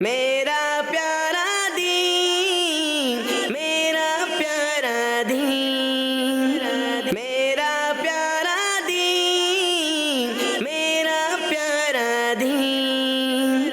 میرا پیارا دین، میرا پیارا دین، میرا پیارا دین، میرا پیارا دین۔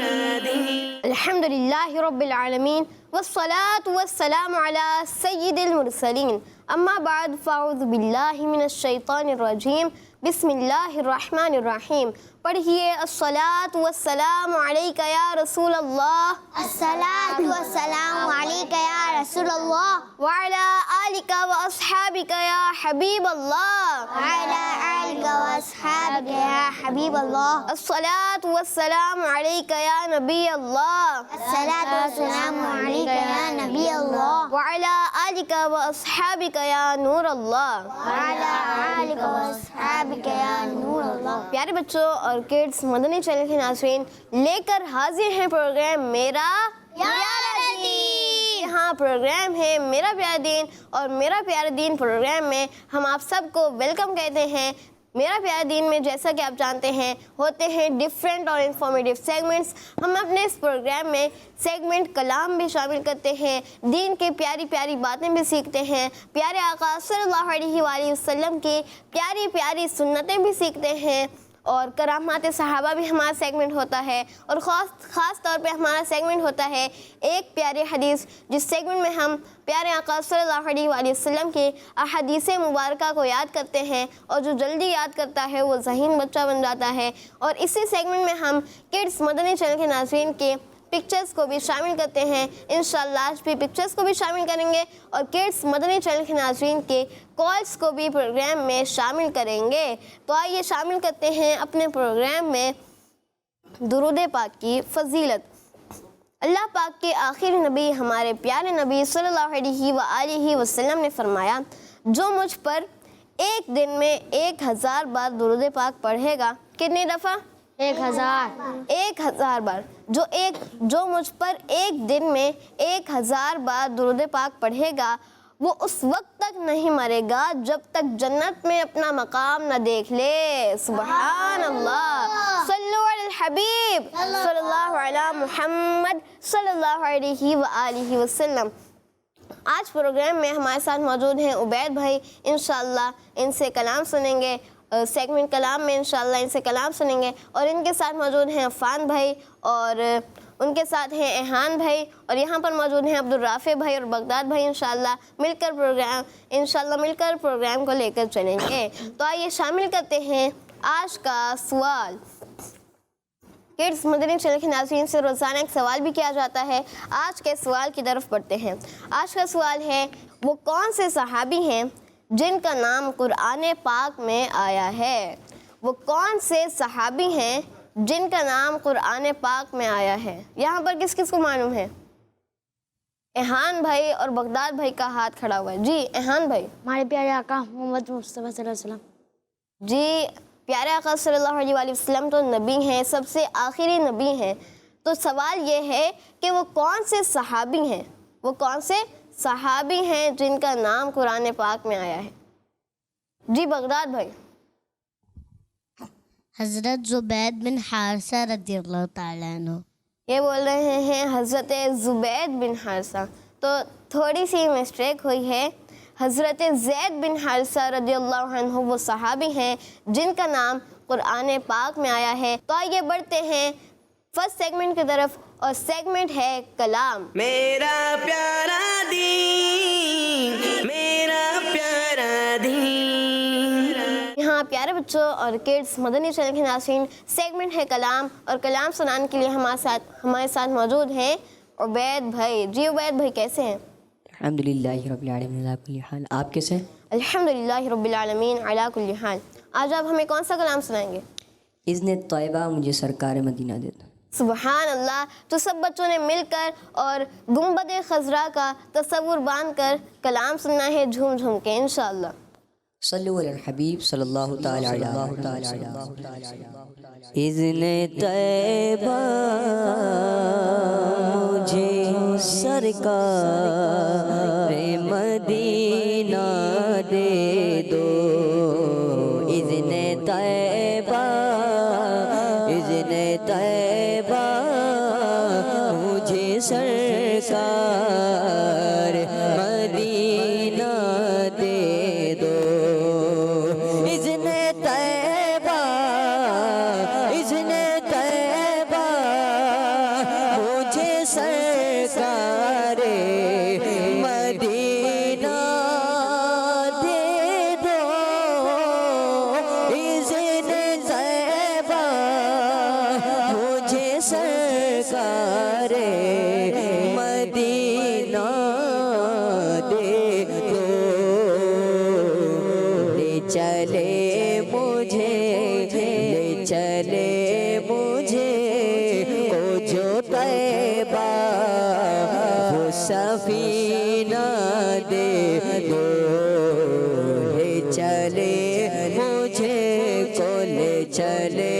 الحمد للہ رب العالمین والصلاة والسلام علی سید المرسلین، اما بعد فاعوذ باللہ من الشیطان الرجیم، بسم اللہ الرحمن الرحیم۔ پڑھیے الصلاۃ والسلام علیک یا رسول اللہ، الصلاۃ والسلام علیک یا رسول اللہ، وعلی آلک واصحابک یا حبیب اللہ، وعلی آلک واصحابک یا حبیب اللہ، الصلاۃ والسلام علیک یا نبی اللہ، الصلاۃ والسلام علیک یا نبی اللہ، وعلی آلک واصحابک یا نور اللہ۔ وعلی آلک واصحابک یا نور اللہ۔ پیارے بچوں اور کڈس، مدنی چینل کے ناظرین لے کر حاضر ہیں پروگرام میرا پیارا دین۔ ہاں، پروگرام ہے میرا پیارا دین، اور میرا پیارا دین پروگرام میں ہم آپ سب کو ویلکم کہتے ہیں۔ میرا پیارا دین میں جیسا کہ آپ جانتے ہیں ہوتے ہیں ڈیفرنٹ اور انفارمیٹیو سیگمنٹس۔ ہم اپنے اس پروگرام میں سیگمنٹ کلام بھی شامل کرتے ہیں، دین کی پیاری پیاری باتیں بھی سیکھتے ہیں، پیارے آقا صلی اللہ علیہ وآلہ وسلم کی پیاری پیاری سنتیں بھی سیکھتے ہیں، اور کرامات صحابہ بھی ہمارا سیگمنٹ ہوتا ہے، اور خاص طور پہ ہمارا سیگمنٹ ہوتا ہے ایک پیاری حدیث، جس سیگمنٹ میں ہم پیارے آقا صلی اللہ علیہ وآلہ وسلم کی احادیث مبارکہ کو یاد کرتے ہیں، اور جو جلدی یاد کرتا ہے وہ ذہین بچہ بن جاتا ہے۔ اور اسی سیگمنٹ میں ہم کڈس مدنی چینل کے ناظرین کے پکچرز کو بھی شامل کرتے ہیں۔ انشاءاللہ آج بھی پکچرز کو بھی شامل کریں گے، اور کڈس مدنی چینل کے ناظرین کے کالز کو بھی پروگرام میں شامل کریں گے۔ تو آئیے شامل کرتے ہیں اپنے پروگرام میں درود پاک کی فضیلت۔ اللہ پاک کے آخری نبی ہمارے پیارے نبی صلی اللہ علیہ وآلہ وسلم نے فرمایا، جو مجھ پر ایک دن میں 1000 بار درود پاک پڑھے گا، کتنی دفعہ؟ 1000 بار۔ جو مجھ پر ایک دن میں 1000 بار درود پاک پڑھے گا، وہ اس وقت تک نہیں مرے گا جب تک جنت میں اپنا مقام نہ دیکھ لے۔ سبحان اللہ، صلو علی الحبیب صلی اللہ علی محمد صلی اللہ علیہ وآلہ وسلم۔ آج پروگرام میں ہمارے ساتھ موجود ہیں عبید بھائی، انشاءاللہ ان سے کلام سنیں گے، سیگمنٹ کلام میں انشاءاللہ ان سے کلام سنیں گے، اور ان کے ساتھ موجود ہیں عفان بھائی، اور ان کے ساتھ ہیں احان بھائی، اور یہاں پر موجود ہیں عبدالرافع بھائی اور بغداد بھائی۔ انشاءاللہ مل کر پروگرام کو لے کر چلیں گے۔ تو آئیے شامل کرتے ہیں آج کا سوال۔ کڈس مدنی چینل کے ناظرین سے روزانہ ایک سوال بھی کیا جاتا ہے۔ آج کے سوال کی طرف بڑھتے ہیں۔ آج کا سوال ہے، وہ کون سے صحابی ہیں جن کا نام قرآن پاک میں آیا ہے؟ وہ کون سے صحابی ہیں جن کا نام قرآن پاک میں آیا ہے؟ یہاں پر کس کس کو معلوم ہے؟ احان بھائی اور بغداد بھائی کا ہاتھ کھڑا ہوا ہے۔ جی احان بھائی۔ ہمارے پیارے آقا محمد مصطفیٰ صلی اللہ علیہ وسلم۔ جی، پیارے آقا صلی اللہ علیہ وآلہ وسلم تو نبی ہیں، سب سے آخری نبی ہیں۔ تو سوال یہ ہے کہ وہ کون سے صحابی ہیں؟ وہ کون سے صحابی ہیں جن کا نام قرآن پاک میں آیا ہے؟ جی بغداد بھائی۔ حضرت زبید بن حارثہ رضی اللہ تعالیٰ عنہ۔ یہ بول رہے ہیں حضرت زبید بن حارثہ، تو تھوڑی سی مسٹیک ہوئی ہے۔ حضرت زید بن حارثہ رضی اللہ عنہ وہ صحابی ہیں جن کا نام قرآن پاک میں آیا ہے۔ تو آئیے بڑھتے ہیں فرسٹ سیگمنٹ کی طرف، اور سیگمنٹ ہے کلام۔ میرا پیارا دین، میرا پیارا دین۔ یہاں پیارے بچوں اور کڈس مدنی چینل کے ناظرین سیگمنٹ ہے کلام، اور کلام سنانے کے لیے ہمارے ساتھ موجود ہیں عبید بھائی۔ جی عبید بھائی کیسے ہیں؟ الحمدللہ رب العالمین علی کل حال۔ آپ کیسے ہیں؟ الحمدللہ رب العالمین علی کل حال۔ آج آپ ہمیں کون سا کلام سنائیں گے؟ اذن طیبہ مجھے سرکار مدینہ دے دو۔ سبحان اللہ۔ تو سب بچوں نے مل کر اور گنبد خضرا کا تصور باندھ کر کلام سننا ہے جھوم جھوم کے انشاءاللہ۔ صلو علی الحبیب صلی اللہ تعالی علیہ وسلم۔ اذن طیبہ مجھے سرکار مدینہ دے دو۔ اذن طیبہ، اذن طیبہ سرکار مدینہ دے دو اذن طیبہ اذن طیبہ مجھے سرکار مدینہ دے دو اذن طیبہ مجھے سرکار مدینہ دے دو لے چلے مجھے لے چلے مجھے کو جو طیبہ وہ سفینہ دے دو لے چلے مجھے کو لے چلے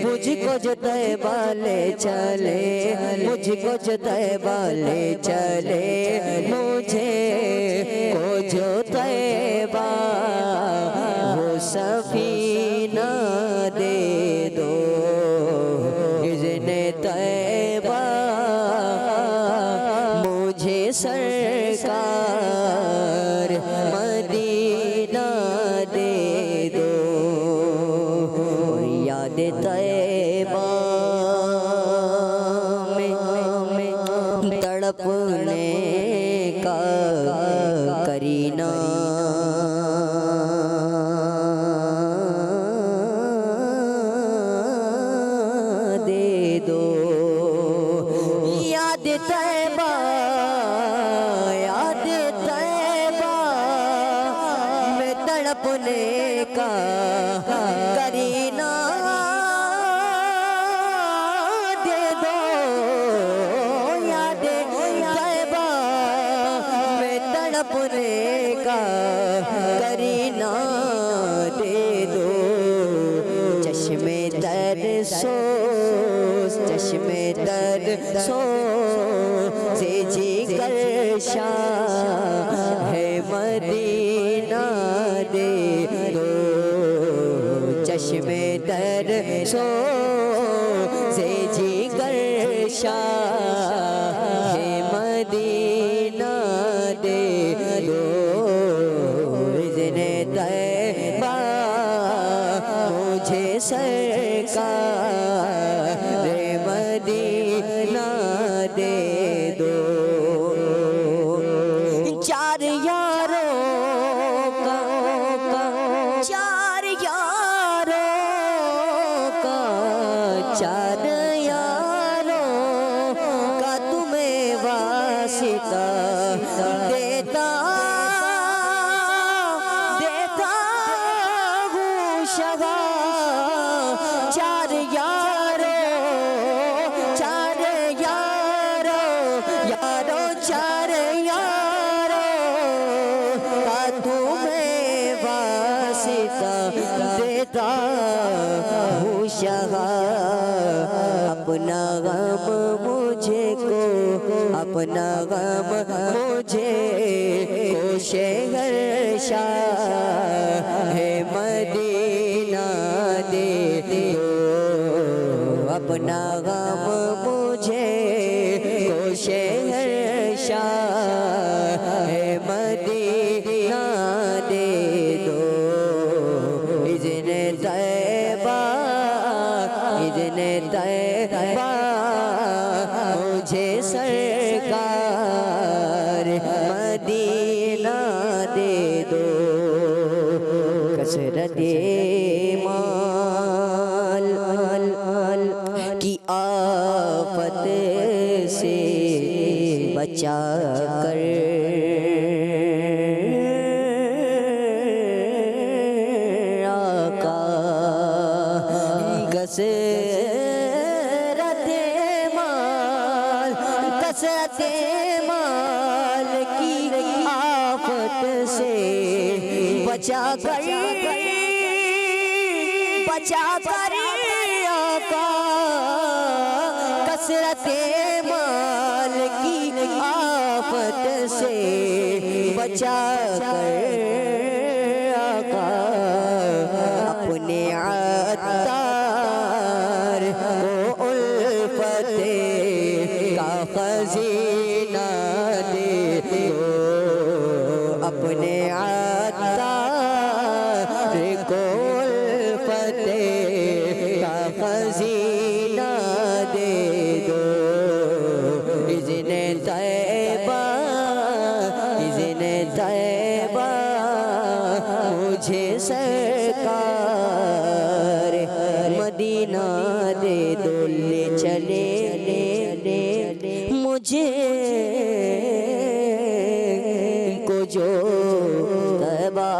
مجھ کو جو طیبہ لے چلے مجھ کو جو طیبہ لے چلے مجھے کو جو طیبہ وہ سفینہ دے دو اذن طیبہ مجھے سرکار مدینہ دے دو یاد طیبہ میں تڑپنے کا کرینہ دے دو یاد طیبہ یاد طیبہ میں تڑپنے کا کرینہ دے دو یاد طیبہ میں تڑپنے کا کرینہ دے دو چشم تر سو چشم تر سو سے جگر شاہ ہے مدینہ دے دو چشم تر سو سے جگر شاہ ہے مدینہ دے دو اذن طیبہ مجھے سرکار مدینہ دے دو چار یاروں کا چار یاروں کا چار یاروں کا تمہیں واسطہ دیتا دیتا ہوں شگا چار یاروں چار یاروں یاروں چار یاروں کا تمہیں واسطہ دیتا ہوں شگا اپنا غم مجھے کو اپنا غم مجھے کو شہر شاہ ہے مدینہ دے دو اپنا غم مجھے کو شہر شاہ ہے مدینہ دے دو اذن طیبہ اذن طیبہ مجھے سرکار مدینہ دے دو کثرت مال کی آفت سے بچا کر آقا کثرت مال کی آفت سے بچا کر آقا کثرت مال کی آفت سے بچا کر آقا اپنے عطار کو الفت کا خزینہ دے دو اپنے عطار کو الفت کا خزینہ دے دو اذن طیبہ مجھے سرکار مدینہ دے دو لے چلے مجھے کو جو طیبہ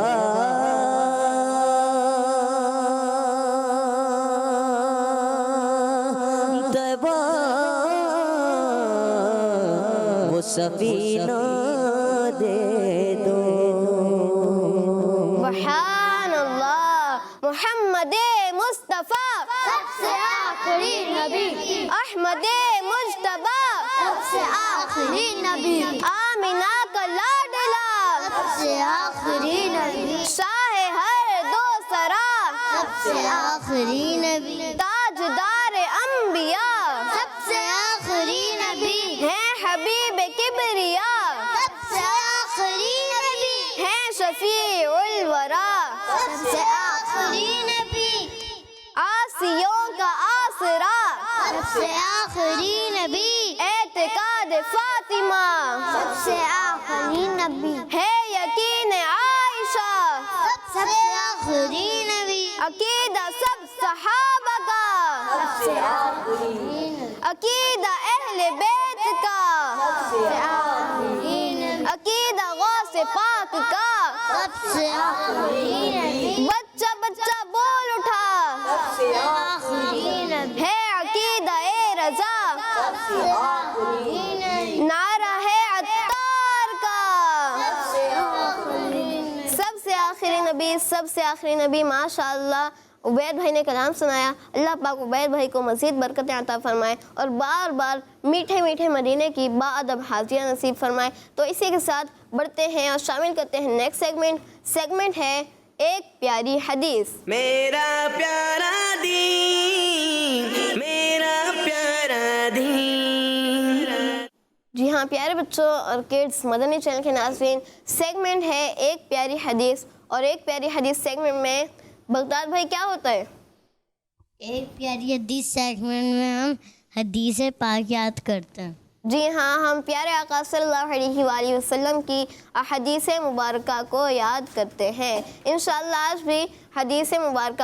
وہ سفینہ دے دو سبحان اللہ محمد مصطفیٰ سب سے آخری نبی احمد مجتبیٰ سب سے آخری نبی آمینہ کا لاڈلا سب سے آخری نبی شاہ ہر دو سرا سب سے آخری نبی تاجدار انبیاء سب سے آخری نبی ہیں حبیب کبریا سب سے آخری نبی ہیں شفیع الورا سب سے آخری نبی آسیوں کا آسرا سب سے آخری نبی اعتقاد فاطمہ سب سے آخری نبی ہے یقین عائشہ سب سے آخری نبی عقیدہ سب صحابہ کا سب سے آخری نبی عقیدہ اہل بیت کا سب سے آخری نبی عقیدہ غوث پاک کا سب سے آخری نبی بچہ بچہ بول اٹھا سب سے آخری نبی ہے عقیدہ اے رضا سب سے آخری نبی نعرہ ہے عطار کا سب سے آخری نبی سب سے آخری نبی سب سے آخری نبی ماشاءاللہ عبید بھائی نے کلام سنایا. اللہ پاک عبید بھائی کو مزید برکتیں عطا فرمائے اور بار بار میٹھے میٹھے مدینے کی با ادب حاضریاں نصیب فرمائے. تو اسی کے ساتھ بڑھتے ہیں اور شامل کرتے ہیں نیکسٹ سیگمنٹ ہے ایک پیاری حدیث. میرا پیارا دین میرا پیارا دین. جی ہاں پیارے بچوں اور کڈس مدنی چینل کے ناظرین، سیگمنٹ ہے ایک پیاری حدیث. اور ایک پیاری حدیث سیگمنٹ میں بغداد بھائی کیا ہوتا ہے؟ ایک پیاری حدیث سیگمنٹ میں ہم حدیث پاک یاد کرتے ہیں. جی ہاں، ہم پیارے آقا صلی اللہ علیہ وآلہ وسلم کی احادیث مبارکہ کو یاد کرتے ہیں. انشاءاللہ آج بھی حدیث مبارک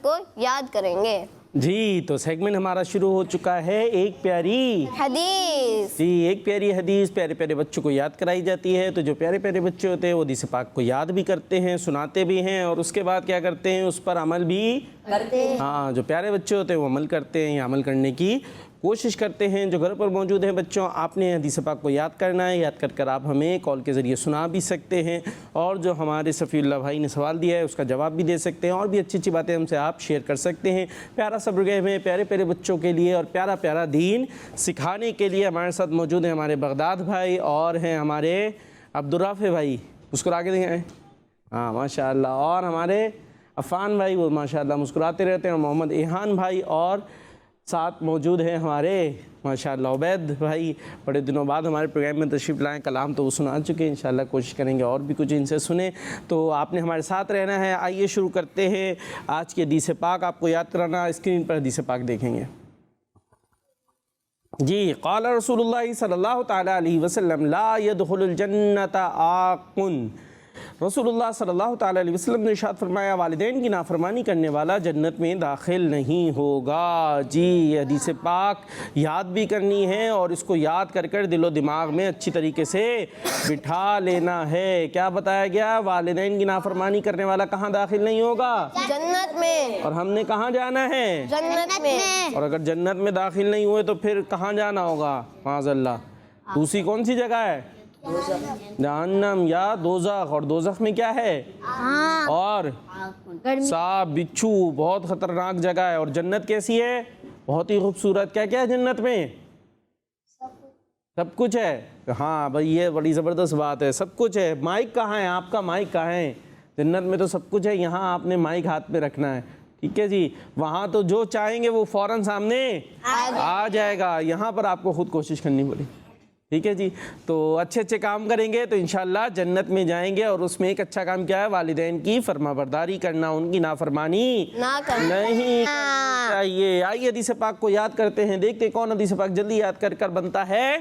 کو یاد کریں گے. جی تو سیگمنٹ ہمارا شروع ہو چکا ہے ایک پیاری حدیث. جی ایک پیاری حدیث پیارے پیارے بچوں کو یاد کرائی جاتی ہے. تو جو پیارے پیارے بچے ہوتے ہیں وہ حدیث پاک کو یاد بھی کرتے ہیں، سناتے بھی ہیں اور اس کے بعد کیا کرتے ہیں، اس پر عمل بھی کرتے ہیں. ہاں جو پیارے بچے ہوتے ہیں وہ عمل کرتے ہیں یا عمل کرنے کی کوشش کرتے ہیں. جو گھر پر موجود ہیں بچوں، آپ نے حدیث پاک کو یاد کرنا ہے. یاد کر آپ ہمیں کال کے ذریعے سنا بھی سکتے ہیں اور جو ہمارے صفی اللہ بھائی نے سوال دیا ہے اس کا جواب بھی دے سکتے ہیں اور بھی اچھی اچھی باتیں ہم سے آپ شیئر کر سکتے ہیں. پیارا سا پروگرام ہے پیارے پیارے بچوں کے لیے اور پیارا پیارا دین سکھانے کے لیے. ہمارے ساتھ موجود ہیں ہمارے بغداد بھائی اور ہیں ہمارے عبدالرافع بھائی، مسکرا کے دیں. ہاں ماشاء اللہ. اور ہمارے عفان بھائی، وہ ماشاء اللہ مسکراتے رہتے ہیں. اور محمد ایحان بھائی اور ساتھ موجود ہیں ہمارے ماشاءاللہ عبید بھائی. بڑے دنوں بعد ہمارے پروگرام میں تشریف لائیں. کلام تو وہ سنا چکے ہیں، انشاءاللہ کوشش کریں گے اور بھی کچھ ان سے سنیں. تو آپ نے ہمارے ساتھ رہنا ہے. آئیے شروع کرتے ہیں آج کی حدیث پاک. آپ کو یاد کرانا، اسکرین پر حدیث پاک دیکھیں گے. جی قال رسول اللہ صلی اللہ تعالیٰ علیہ وسلم لا يدخل الجنت عاق. رسول اللہ صلی اللہ تعالیٰ علیہ وسلم نے ارشاد فرمایا والدین کی نافرمانی کرنے والا جنت میں داخل نہیں ہوگا. جی یہ حدیث پاک یاد بھی کرنی ہے اور اس کو یاد کر کر دل و دماغ میں اچھی طریقے سے بٹھا لینا ہے. کیا بتایا گیا؟ والدین کی نافرمانی کرنے والا کہاں داخل نہیں ہوگا؟ جنت میں. اور ہم نے کہاں جانا ہے؟ جنت میں. اور اگر جنت میں داخل نہیں ہوئے تو پھر کہاں جانا ہوگا؟ معاذ اللہ. دوسری کون سی جگہ ہے؟ جہنم یا دوزخ. اور دوزخ میں کیا ہے؟ اور سانپ بچھو، بہت خطرناک جگہ ہے. اور جنت کیسی ہے؟ بہت ہی خوبصورت. کیا کیا ہے جنت میں؟ سب کچھ ہے. ہاں بھائی یہ بڑی زبردست بات ہے، سب کچھ ہے. مائک کہاں ہے آپ کا؟ مائک کہاں ہے؟ جنت میں تو سب کچھ ہے. یہاں آپ نے مائک ہاتھ پہ رکھنا ہے، ٹھیک ہے جی. وہاں تو جو چاہیں گے وہ فوراً سامنے آ جائے گا, یہاں پر آپ کو خود کوشش کرنی پڑے. ٹھیک ہے جی. تو اچھے اچھے کام کریں گے تو انشاءاللہ جنت میں جائیں گے. اور اس میں ایک اچھا کام کیا ہے؟ والدین کی فرما برداری کرنا, ان کی نافرمانی نہیں چاہیے. آئیے حدیث پاک کو یاد کرتے ہیں, دیکھتے کون حدیث پاک جلدی یاد کر کر بنتا ہے.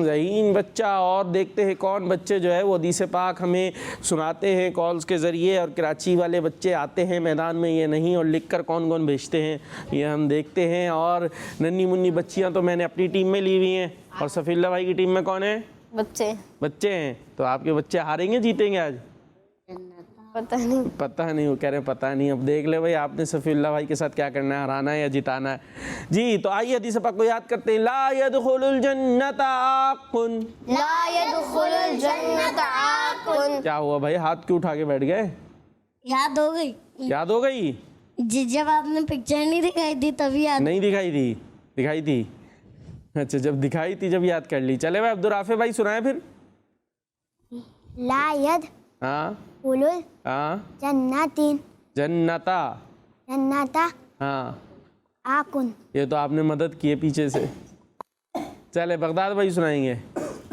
ذہین بچہ. اور دیکھتے ہیں کون بچے جو ہے وہ حدیث پاک ہمیں سناتے ہیں کالز کے ذریعے, اور کراچی والے بچے آتے ہیں میدان میں یہ نہیں, اور لکھ کر کون کون بھیجتے ہیں یہ ہم دیکھتے ہیں. اور ننھی منی بچیاں تو میں نے اپنی ٹیم میں لی ہوئی ہیں, اور صفی اللہ بھائی کی ٹیم میں کون ہے؟ بچے ہیں. تو آپ کے بچے ہاریں گے جیتیں گے آج؟ پتہ نہیں. وہ کہہ رہے ہیں پتہ نہیں. اب دیکھ لے بھائی آپ نے صفی اللہ بھائی کے ساتھ کیا کرنا ہے, ہرانا ہے یا جتانا ہے جی. تو آئیے حدیث پاک کو یاد کرتے ہیں. لا يدخل الجنت عاق. لا يدخل الجنت عاق. کیا ہوا بھائی, ہاتھ کیوں اٹھا کے بیٹھ گئے؟ یاد ہو گئی. یاد ہو گئی جب آپ نے پکچر نہیں دکھائی تھی تبھی یاد. نہیں دکھائی تھی؟ دکھائی تھی. اچھا جب دکھائی تھی جب یاد کر لی. چلے بھائی عبدالرافع بھائی سنائیں پھر. لا ہاں ہاں جنتا ہاں. یہ تو آپ نے مدد کی ہے پیچھے سے. چلے بغداد بھائی سنائیں گے.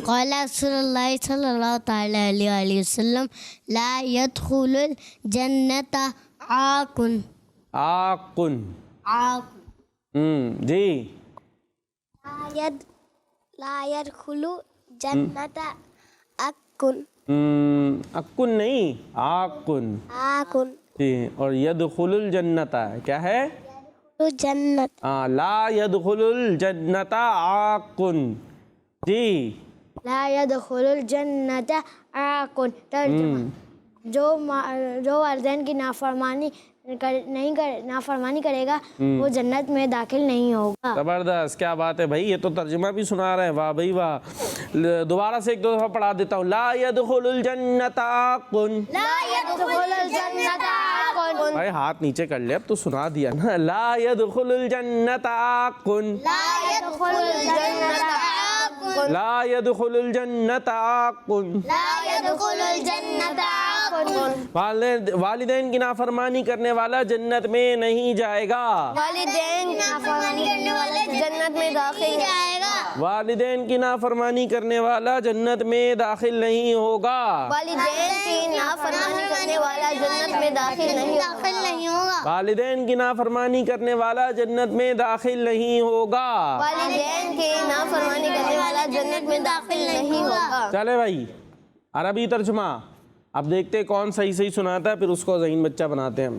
قال رسول اللہ صلی اللہ تعالی علیہ وآلہ وسلم لا يدخل الجنت عاق. عاق. جی. لا يدخل جنت اکن. اکن نہیں, عاقن. جی. اور يدخل الجنت کیا ہے؟ جنت. لا يدخل الجنت عاقن. جی. لا يدخل الجنت عاقن. ترجمہ جو والدین کی نافرمانی کرے گا وہ جنت میں داخل نہیں ہوگا. زبردست, کیا بات ہے بھائی, یہ تو ترجمہ بھی سنا رہے ہیں. واہ بھائی واہ. دوبارہ سے ایک دو دفعہ پڑھا دیتا ہوں. لا يدخل الجنت عاقن. لا يدخل الجنت عاق. بھائی ہاتھ نیچے کر لے, اب تو سنا دیا نا. لا يدخل الجنت عاقن. لا يدخل الجنت عاق. لا يدخل الجنت عاقن. لا يدخل الجنت عاق. والدین کی نافرمانی کرنے والا جنت میں نہیں جائے گا. والدین کی نافرمانی کرنے والا جنت میں داخل نہیں جائے گا. والدین کی نافرمانی کرنے والا جنت میں داخل نہیں ہوگا. والدین کی نافرمانی کرنے والا جنت میں داخل نہیں ہوگا. والدین کی نافرمانی کرنے والا جنت میں داخل نہیں ہوگا. والدین کی نافرمانی کرنے والا جنت میں داخل نہیں ہوگا. چلے بھائی عربی ترجمہ اب دیکھتے کون صحیح سناتا ہے, پھر اس کو ذہین بچہ بناتے ہیں ہم.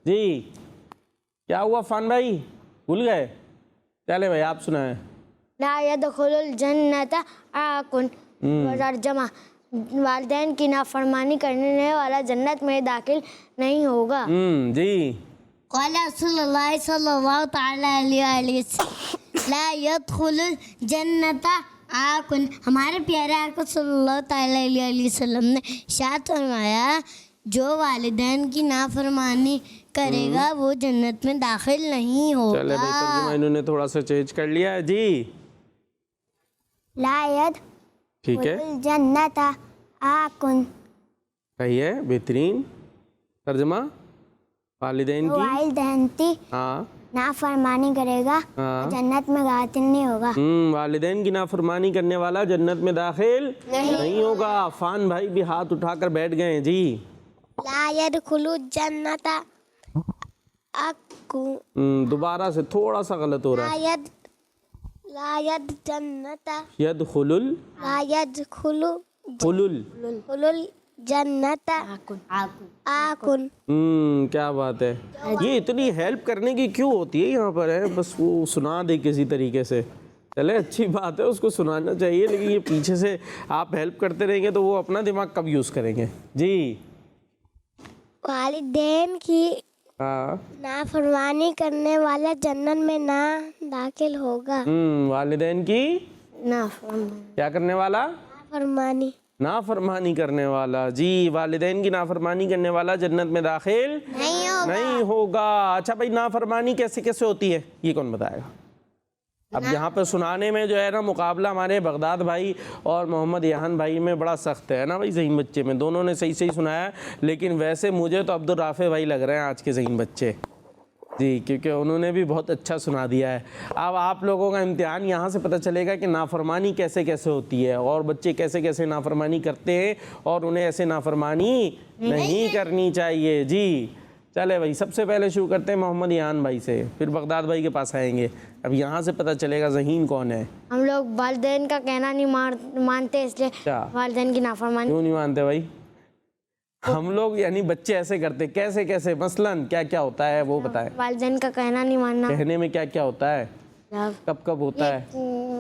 جی کیا ہوا فان بھائی, بھول گئے؟ چلے بھائی آپ سنائیں. لا يدخل الجنت عاقن. ترجمہ والدین کی نافرمانی کرنے والا جنت میں داخل نہیں ہوگا. جی. قال رسول اللہ صلی اللہ تعالی علیہ وآلہ وسلم لا يدخل الجنت عاق. ہمارے پیارے آقا صلی اللہ تعالی علیہ وآلہ وسلم نے ارشاد فرمایا جو والدین کی نافرمانی کرے گا وہ جنت میں داخل نہیں ہوگا. چلے بھائی ترجمہ انہوں نے تھوڑا سا چینج کر لیا ہے. جی لا يدخل ٹھیک ہے, الجنت عاق. صحیح ہے, بہترین ترجمہ. والدین کی ہاں نافرمانی کرے گا جنت میں داخل نہیں ہوگا. والدین کی نافرمانی کرنے والا جنت میں داخل نہیں ہوگا. فان بھائی بھی ہاتھ اٹھا کر بیٹھ گئے ہیں. جی. لا يدخل الجنت عاق. دوبارہ سے تھوڑا سا غلط ہو رہا ہے. لا يدخل لا يدخل الجنت عاق. کیا بات ہے. یہ اتنی ہیلپ کرنے کی کیوں ہوتی ہے یہاں پر ہے, بس وہ سنا دے کسی طریقے سے. چلے اچھی بات ہے, اس کو سنانا چاہیے, لیکن یہ پیچھے سے آپ ہیلپ کرتے رہیں گے تو وہ اپنا دماغ کب یوز کریں گے. جی. والدین کی نافرمانی کرنے والا جنت میں نہ داخل ہوگا. والدین کی کیا کرنے والا؟ نافرمانی کرنے والا. جی. والدین کی نافرمانی کرنے والا جنت میں داخل نہیں ہوگا. اچھا بھائی نافرمانی کیسے ہوتی ہے یہ کون بتائے گا؟ اب یہاں پہ سنانے میں جو ہے نا مقابلہ ہمارے بغداد بھائی اور محمد یحان بھائی میں بڑا سخت ہے نا بھائی ذہین بچے میں، دونوں نے صحیح صحیح سنایا ہے، لیکن ویسے مجھے تو عبدالرافع بھائی لگ رہے ہیں آج کے ذہین بچے، جی، کیونکہ انہوں نے بھی بہت اچھا سنا دیا ہے۔ اب آپ لوگوں کا امتحان یہاں سے پتہ چلے گا کہ نافرمانی کیسے کیسے ہوتی ہے اور بچے کیسے کیسے نافرمانی کرتے ہیں اور انہیں ایسے نافرمانی نہیں کرنی چاہیے۔ جی چلے بھائی، سب سے پہلے شروع کرتے ہیں محمد یحان بھائی سے، پھر بغداد بھائی کے پاس آئیں گے۔ اب یہاں سے پتہ چلے گا ذہین کون ہے۔ ہم لوگ والدین کا کہنا نہیں مانتے، اس لیے کیا والدین کی نافرمانی۔ کیوں نہیں مانتے بھائی؟ ہم لوگ یعنی بچے ایسے کرتے، کیسے کیسے؟ مثلاً کیا کیا ہوتا ہے وہ بتائیں۔ والدین کا کہنا نہیں ماننا، کہنے میں کیا کیا ہوتا ہے؟ کب کب ہوتا ہے؟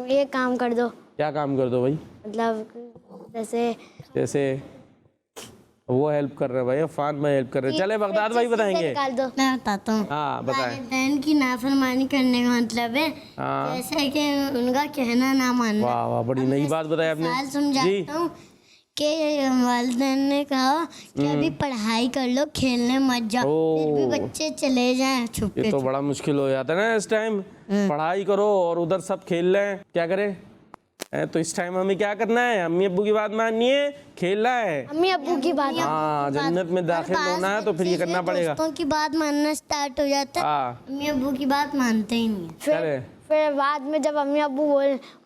یہ کام کر دو، کیا کام کر دو بھائی؟ مطلب جیسے وہ ہیلپ کر رہے ہیں بھائی، عفان بھائی ہیلپ کر رہے ہیں۔ چلے بغداد بھائی بتائیں گے۔ نکال دو۔ میں بتاتا ہوں۔ ہاں بتائیں۔ والدین کی نافرمانی کرنے کا مطلب ہے جیسے کہ ان کا کہنا نہ ماننا۔ واہ واہ، بڑی نئی بات بتائی آپ نے۔ مثال سمجھاتا ہوں کہ والدین نے کہا کہ ابھی پڑھائی کر لو، کھیلنے مت جاؤ، پھر بھی بچے چلے جائیں چھپ یہ کے۔ تو بڑا مشکل ہو جاتا ہے نا اس ٹائم، پڑھائی کرو اور ادھر سب کھیل رہے ہیں، کیا کریں؟ تو اس ٹائم ہمیں کیا کرنا ہے؟ امی ابو کی بات ماننی ہے، کھیلنا ہے۔ امی ابو کی بات، ہاں، جنت میں داخل ہونا ہے تو پھر یہ کرنا پڑے گا۔ دوستوں کی بات ماننا سٹارٹ ہو جاتا ہے، ہاں امی ابو کی بات مانتے ہی نہیں ہیں۔ چلے، پھر بعد میں جب امی ابو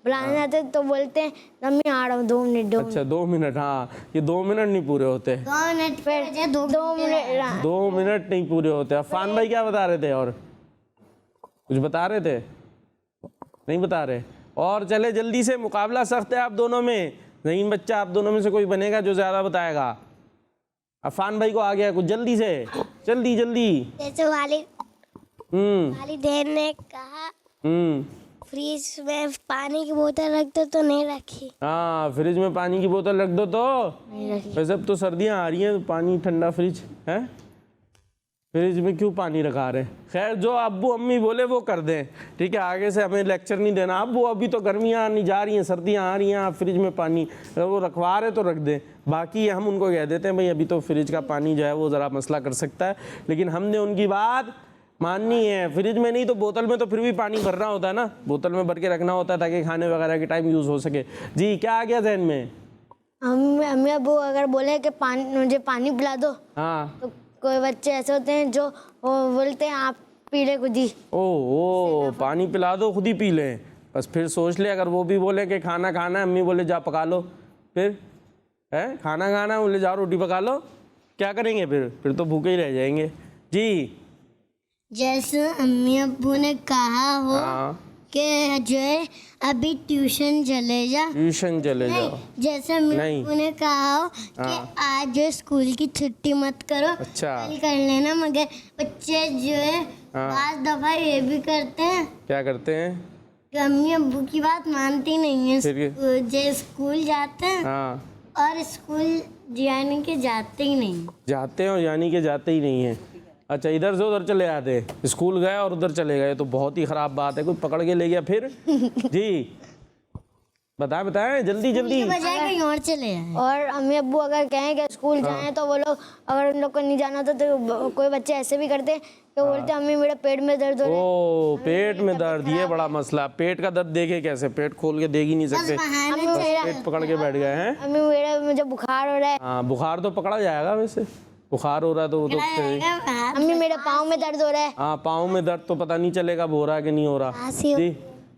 بلانے جاتے تو بولتے ہیں امی آ رہا ہوں 2 منٹ۔ اچھا 2 منٹ، ہاں یہ 2 منٹ نہیں پورے ہوتے، 2 منٹ پھر 2 منٹ 2 منٹ نہیں پورے ہوتے۔ عفان بھائی کیا بتا رہے تھے؟ اور کچھ بتا رہے تھے؟ نہیں بتا رہے؟ اور چلے جلدی سے، مقابلہ سخت ہے آپ دونوں میں، ذہین بچہ آپ دونوں میں سے کوئی بنے گا جو زیادہ بتائے گا۔ عفان بھائی کو آ گیا کچھ، جلدی سے، جلدی جلدی۔ جیسے والدین نے کہا فریج میں پانی کی بوتل رکھ دو تو نہیں رکھی۔ ہاں، فریج میں پانی کی بوتل رکھ دو تو ویسے اب تو سردیاں آ رہی ہیں، پانی ٹھنڈا فریج ہے، فریج میں کیوں پانی رکھا رہے ہیں؟ خیر جو ابو امی بولے وہ کر دیں، ٹھیک ہے، آگے سے ہمیں لیکچر نہیں دینا۔ ابو ابھی تو گرمیاں آنی جا رہی ہیں، سردیاں آ رہی ہیں، آپ فریج میں پانی وہ رکھوا رہے تو رکھ دیں، باقی ہم ان کو کہہ دیتے ہیں بھائی ابھی تو فریج کا پانی جو ہے وہ ذرا مسئلہ کر سکتا ہے، لیکن ہم نے ان کی بات ماننی ہے۔ فریج میں نہیں تو بوتل میں تو پھر بھی پانی بھرنا ہوتا ہے نا، بوتل میں بھر کے رکھنا ہوتا ہے تاکہ کھانے وغیرہ کے ٹائم یوز ہو سکے۔ جی کیا آ گیا ذہن میں؟ امی ابو اگر بولے کہ مجھے پانی پلا دو، ہاں، تو کوئی بچے ایسے ہوتے ہیں جو بولتے ہیں آپ پی لے خود ہی۔ او پانی پلا دو خود ہی پی لیں، بس پھر سوچ لے اگر وہ بھی بولے کہ کھانا کھانا ہے، امی بولے جا پکا لو، پھر ہے کھانا کھانا ہے بولے جاؤ روٹی پکا لو، کیا کریں گے پھر تو بھوکے ہی رہ جائیں گے۔ جی جیسے امی ابو نے کہا ہو کہ جو ہے ابھی ٹیوشن چلے جا، ٹیوشن چلے جاؤ، جیسے امی ابو نے کہا ہو کہ آج جو اسکول کی چھٹی مت کرو، اچھا کل کر لینا، مگر بچے جو ہے بعض دفعہ یہ بھی کرتے ہیں، کیا کرتے ہیں؟ کہ امی ابو کی بات مانتی نہیں ہیں، جو اسکول جاتے ہیں ہاں، اور اسکول یعنی کہ جاتے ہی نہیں، جاتے ہیں اور یعنی کہ جاتے ہی نہیں ہیں۔ اچھا ادھر سے ادھر چلے آتے، اسکول گئے اور ادھر چلے گئے، تو بہت ہی خراب بات ہے، کوئی پکڑ کے لے گیا پھر؟ جی بتائیں جلدی جلدی۔ بجائے کہیں اور چلے جائیں۔ اور امی ابو اگر کہیں کہ اسکول جائیں تو وہ لوگ اگر ان لوگ کو نہیں جانا ہوتا تو کوئی بچے ایسے بھی کرتے ہیں کہ بولتے ہیں امی میرے پیٹ میں درد ہو رہا ہے۔ او پیٹ میں درد، یہ بڑا مسئلہ، پیٹ کا درد دیکھے کیسے؟ پیٹ کھول کے دیکھ ہی نہیں سکتے، پیٹ پکڑ کے بیٹھ گئے ہیں۔ امی مجھے بخار ہو رہا ہے۔ ہاں بخار تو پکڑا جائے گا، ویسے بخار ہو رہا ہے تو وہ تو امی میرے پاؤں میں درد ہو رہا ہے۔ ہاں پاؤں میں درد تو پتہ نہیں چلے گا ہو رہا ہے کہ نہیں ہو رہا۔ جی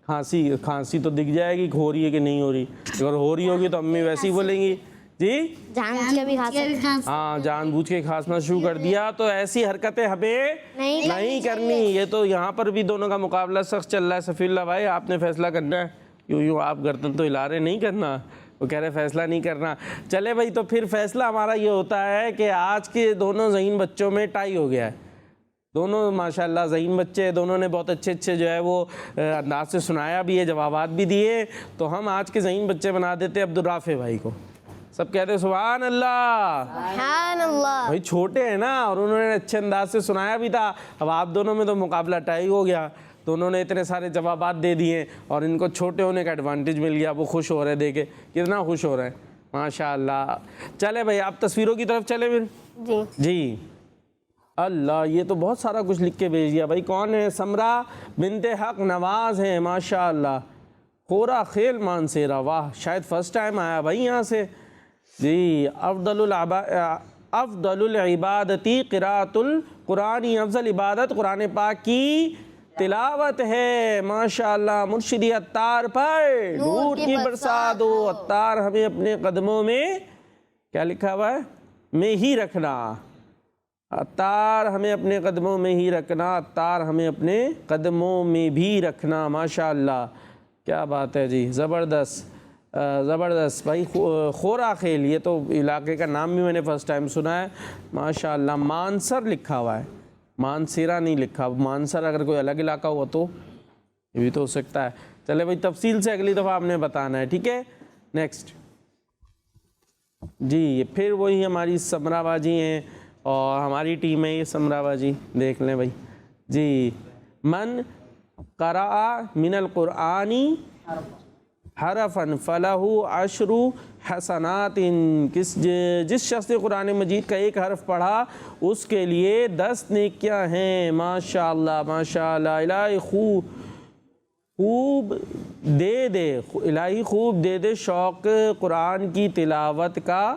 کھانسی تو دکھ جائے گی ہو رہی ہے کہ نہیں ہو رہی، اگر ہو رہی ہوگی تو امی ویسے ہی بولیں گی جی جان بوجھ کے بھی کھا سکتے ہیں۔ ہاں جان بوجھ کے کھانسنا شروع کر دیا، تو ایسی حرکتیں ہمیں نہیں کرنی۔ یہ تو یہاں پر بھی دونوں کا مقابلہ سخت چل رہا ہے۔ سفیر اللہ بھائی آپ نے فیصلہ کرنا ہے، یوں آپ گردن تو ہلا رہے، نہیں کرنا، وہ کہہ رہے فیصلہ نہیں کرنا۔ چلے بھائی تو پھر فیصلہ ہمارا یہ ہوتا ہے کہ آج کے دونوں ذہین بچوں میں ٹائی ہو گیا ہے، دونوں ماشاءاللہ ذہین بچے، دونوں نے بہت اچھے جو ہے وہ انداز سے سنایا بھی ہے، جوابات بھی دیے، تو ہم آج کے ذہین بچے بنا دیتے عبدالرافع بھائی کو۔ سب کہتے ہیں سبحان اللہ، سبحان اللہ۔ بھائی چھوٹے ہیں نا اور انہوں نے اچھے انداز سے سنایا بھی تھا۔ اب آپ دونوں میں تو مقابلہ ٹائی ہو گیا، دونوں نے اتنے سارے جوابات دے دیے اور ان کو چھوٹے ہونے کا ایڈوانٹیج مل گیا، وہ خوش ہو رہے دیکھے، کتنا خوش ہو رہے ہیں ماشاءاللہ۔ چلے بھائی آپ تصویروں کی طرف چلے پھر۔ جی جی اللہ یہ تو بہت سارا کچھ لکھ کے بھیج دیا بھائی. کون ہے؟ سمرہ بنت حق نواز ہیں ماشاء اللہ. خورا خیل مانسیرا، واہ شاید فرسٹ ٹائم آیا بھائی یہاں سے. جی افضل العبادتی قراءۃ القرآن، افضل عبادت قرآن پاک کی تلاوت ہے ماشاء اللہ. مرشدی عطار پر نور کی برسات ہو. عطار ہمیں اپنے قدموں میں کیا لکھا ہوا ہے؟ میں ہی رکھنا. عطار ہمیں اپنے قدموں میں ہی رکھنا. عطار ہمیں اپنے قدموں میں بھی رکھنا ماشاء اللہ. کیا بات ہے جی، زبردست زبردست بھائی. خورا خیل، یہ تو علاقے کا نام بھی میں نے فرسٹ ٹائم سنا ہے ماشاء اللہ. مانسر لکھا ہوا ہے، مانسیرا نہیں لکھا. مانسر اگر کوئی الگ علاقہ ہوا تو یہ بھی تو ہو سکتا ہے. چلے بھائی تفصیل سے اگلی دفعہ آپ نے بتانا ہے، ٹھیک ہے. نیکسٹ جی پھر وہی ہماری سمرہ باجی ہیں اور ہماری ٹیم ہے یہ سمرہ باجی. دیکھ لیں بھائی جی. من قرأ من القرآن حرفا فلہ عشر حسنات، جس شخص نے قرآن مجید کا ایک حرف پڑھا اس کے لیے 10 نیکیاں ہیں ماشاء اللہ ماشاء اللہ. الہی خوب دے دے، الہی خوب دے دے شوق قرآن کی تلاوت کا،